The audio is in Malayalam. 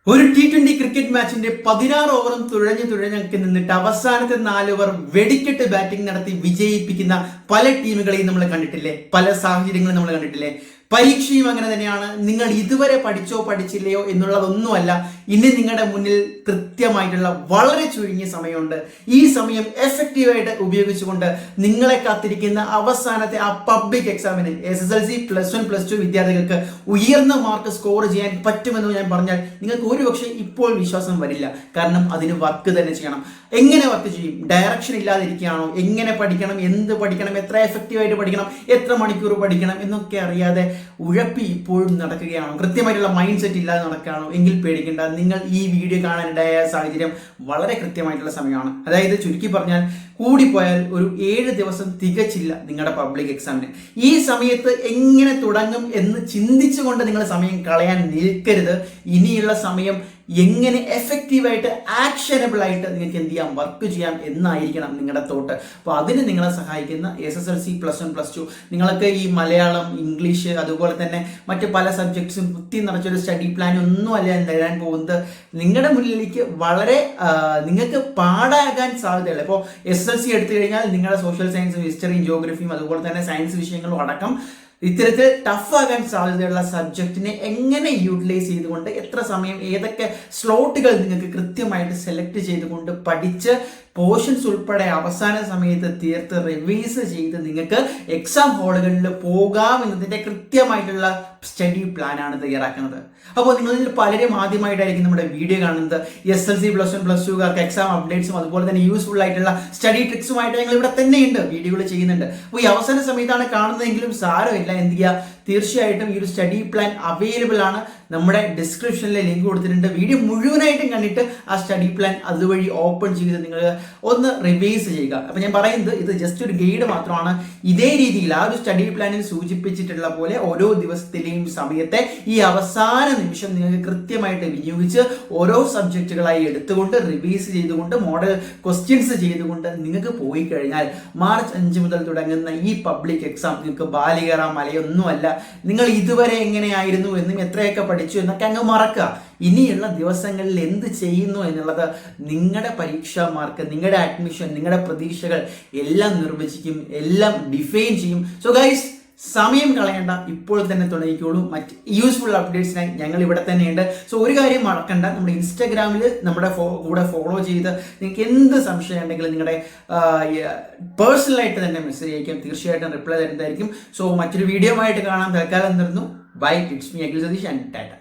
ഒരു T20 ക്രിക്കറ്റ് മാച്ചിന്റെ 16 ഓവറും തുഴഞ്ഞൊക്കെ നിന്നിട്ട് അവസാനത്തെ 4 ഓവർ വെടിക്കെട്ട് ബാറ്റിംഗ് നടത്തി വിജയിപ്പിക്കുന്ന പല ടീമുകളെയും നമ്മൾ കണ്ടിട്ടില്ലേ? പല സാഹചര്യങ്ങളും നമ്മൾ കണ്ടിട്ടില്ലേ? പരീക്ഷയും അങ്ങനെ തന്നെയാണ്. നിങ്ങൾ ഇതുവരെ പഠിച്ചോ പഠിച്ചില്ലയോ എന്നുള്ളതൊന്നുമല്ല. ഇനി നിങ്ങളുടെ മുന്നിൽ കൃത്യമായിട്ടുള്ള വളരെ ചുരുങ്ങിയ സമയമുണ്ട്. ഈ സമയം എഫക്റ്റീവായിട്ട് ഉപയോഗിച്ചുകൊണ്ട് നിങ്ങളെ കാത്തിരിക്കുന്ന അവസാനത്തെ ആ പബ്ലിക് എക്സാമിന് SSLC +1 +2 വിദ്യാർത്ഥികൾക്ക് ഉയർന്ന മാർക്ക് സ്കോർ ചെയ്യാൻ പറ്റുമെന്ന് ഞാൻ പറഞ്ഞാൽ നിങ്ങൾക്ക് ഒരുപക്ഷെ ഇപ്പോൾ വിശ്വാസം വരില്ല. കാരണം അതിന് വർക്ക് തന്നെ ചെയ്യണം. എങ്ങനെ വർക്ക് ചെയ്യും? ഡയറക്ഷൻ ഇല്ലാതിരിക്കുകയാണോ? എങ്ങനെ പഠിക്കണം, എന്ത് പഠിക്കണം, എത്ര എഫക്റ്റീവായിട്ട് പഠിക്കണം, എത്ര മണിക്കൂർ പഠിക്കണം എന്നൊക്കെ അറിയാതെ ഉഴപ്പി ഇപ്പോഴും നടക്കുകയാണോ? കൃത്യമായിട്ടുള്ള മൈൻഡ് സെറ്റ് ഇല്ലാതെ നടക്കുകയാണോ? എങ്കിൽ പേടിക്കേണ്ട. നിങ്ങൾ ഈ വീഡിയോ കാണാനിടയായ സാഹചര്യം വളരെ കൃത്യമായിട്ടുള്ള സമയമാണ്. അതായത് ചുരുക്കി പറഞ്ഞാൽ കൂടിപ്പോയാൽ ഒരു 7 ദിവസം തികച്ചില്ല നിങ്ങളുടെ പബ്ലിക് എക്സാമിന്. ഈ സമയത്ത് എങ്ങനെ തുടങ്ങും എന്ന് ചിന്തിച്ചുകൊണ്ട് നിങ്ങൾ സമയം കളയാൻ നിൽക്കരുത്. ഇനിയുള്ള സമയം എങ്ങനെ എഫക്റ്റീവായിട്ട് ആക്ഷനബിൾ ആയിട്ട് നിങ്ങൾക്ക് എന്ത് ചെയ്യാം, വർക്ക് ചെയ്യാം എന്നായിരിക്കണം നിങ്ങളുടെ തോട്ട്. അപ്പോൾ അതിന് നിങ്ങളെ സഹായിക്കുന്ന SSLC +1 +2 നിങ്ങൾക്ക് ഈ മലയാളം, ഇംഗ്ലീഷ്, അതുപോലെ തന്നെ മറ്റ് പല സബ്ജക്ട്സും കുത്തി നിറച്ചൊരു സ്റ്റഡി പ്ലാൻ ഒന്നുമല്ല തരാൻ പോകുന്നത്. നിങ്ങളുടെ മുന്നിലേക്ക് വളരെ നിങ്ങൾക്ക് പാടാകാൻ സാധ്യതയുള്ളൂ. ഇപ്പോൾ SSLC എടുത്തു കഴിഞ്ഞാൽ നിങ്ങളുടെ സോഷ്യൽ സയൻസും ഹിസ്റ്ററിയും ജിയോഗ്രഫിയും അതുപോലെ തന്നെ സയൻസ് വിഷയങ്ങളും അടക്കം ഇത്തരത്തിൽ ടഫാകാൻ സാധ്യതയുള്ള സബ്ജക്റ്റിനെ എങ്ങനെ യൂട്ടിലൈസ് ചെയ്തുകൊണ്ട് എത്ര സമയം ഏതൊക്കെ സ്ലോട്ടുകൾ നിങ്ങൾക്ക് കൃത്യമായിട്ട് സെലക്ട് ചെയ്തുകൊണ്ട് പഠിച്ച് പോർഷൻസ് ഉൾപ്പെടെ അവസാന സമയത്ത് തീർത്ത് റിവൈസ് ചെയ്ത് നിങ്ങൾക്ക് എക്സാം ഹാളുകളിൽ പോകാം എന്നതിൻ്റെ കൃത്യമായിട്ടുള്ള സ്റ്റഡി പ്ലാനാണ് തയ്യാറാക്കുന്നത്. അപ്പോൾ നിങ്ങളിൽ പലരും ആദ്യമായിട്ടായിരിക്കും നമ്മുടെ വീഡിയോ കാണുന്നത്. SSLC +1 +2കാർക്ക് എക്സാം അപ്ഡേറ്റ്സും അതുപോലെ തന്നെ യൂസ്ഫുൾ ആയിട്ടുള്ള സ്റ്റഡി ട്രിക്സുമായിട്ട് ഞങ്ങൾ ഇവിടെ തന്നെയുണ്ട്, വീഡിയോകൾ ചെയ്യുന്നുണ്ട്. അപ്പോൾ ഈ അവസാന സമയത്താണ് കാണുന്നതെങ്കിലും സാരമില്ല. എന്ത് ചെയ്യുക, തീർച്ചയായിട്ടും ഈ ഒരു സ്റ്റഡി പ്ലാൻ അവൈലബിൾ ആണ്. നമ്മുടെ ഡിസ്ക്രിപ്ഷനിലെ ലിങ്ക് കൊടുത്തിട്ടുണ്ട്. വീഡിയോ മുഴുവനായിട്ടും കണ്ടിട്ട് ആ സ്റ്റഡി പ്ലാൻ അതുവഴി ഓപ്പൺ ചെയ്ത് നിങ്ങൾ ഒന്ന് റിവൈസ് ചെയ്യുക. അപ്പം ഞാൻ പറയുന്നത് ഇത് ജസ്റ്റ് ഒരു ഗൈഡ് മാത്രമാണ്. ഇതേ രീതിയിൽ ആ ഒരു സ്റ്റഡി പ്ലാനിൽ സൂചിപ്പിച്ചിട്ടുള്ള പോലെ ഓരോ ദിവസത്തിലെയും സമയത്തെ ഈ അവസാന നിമിഷം നിങ്ങൾക്ക് കൃത്യമായിട്ട് വിനിയോഗിച്ച് ഓരോ സബ്ജക്റ്റുകളായി എടുത്തുകൊണ്ട് റിവൈസ് ചെയ്തുകൊണ്ട് മോഡൽ ക്വസ്റ്റ്യൻസ് ചെയ്തുകൊണ്ട് നിങ്ങൾക്ക് പോയി കഴിഞ്ഞാൽ മാർച്ച് 5 മുതൽ തുടങ്ങുന്ന ഈ പബ്ലിക് എക്സാം നിങ്ങൾക്ക് ബാലികേറ മലയൊന്നുമല്ല. നിങ്ങൾ ഇതുവരെ എങ്ങനെയായിരുന്നു എന്നും എത്രയൊക്കെ പഠിച്ചു എന്നൊക്കെ അങ്ങ് മറക്കുക. ഇനിയുള്ള ദിവസങ്ങളിൽ എന്ത് ചെയ്യുന്നു എന്നുള്ളത് നിങ്ങളുടെ പരീക്ഷാ മാർക്ക്, നിങ്ങളുടെ അഡ്മിഷൻ, നിങ്ങളുടെ പ്രതീക്ഷകൾ എല്ലാം നിർവചിക്കും, എല്ലാം ഡിഫൈൻ ചെയ്യും. സോ ഗൈസ്, സമയം കളയണ്ട, ഇപ്പോൾ തന്നെ തുടങ്ങിക്കോളൂ. മറ്റ് യൂസ്ഫുൾ അപ്ഡേറ്റ്സിനായി ഞങ്ങൾ ഇവിടെ തന്നെയുണ്ട്. സോ ഒരു കാര്യം മറക്കണ്ട, നമ്മുടെ ഇൻസ്റ്റാഗ്രാമിൽ നമ്മുടെ കൂടെ ഫോളോ ചെയ്ത് നിങ്ങൾക്ക് എന്ത് സംശയം ഉണ്ടെങ്കിലും നിങ്ങളുടെ പേഴ്സണലായിട്ട് തന്നെ മെസ്സേജ് അയക്കാം. തീർച്ചയായിട്ടും റിപ്ലൈ തരുന്നതായിരിക്കും. സോ മറ്റൊരു വീഡിയോ ആയിട്ട് കാണാം. തൽക്കാലം തരുന്നു. Bye. It's me Akhil Satheesh and Tata.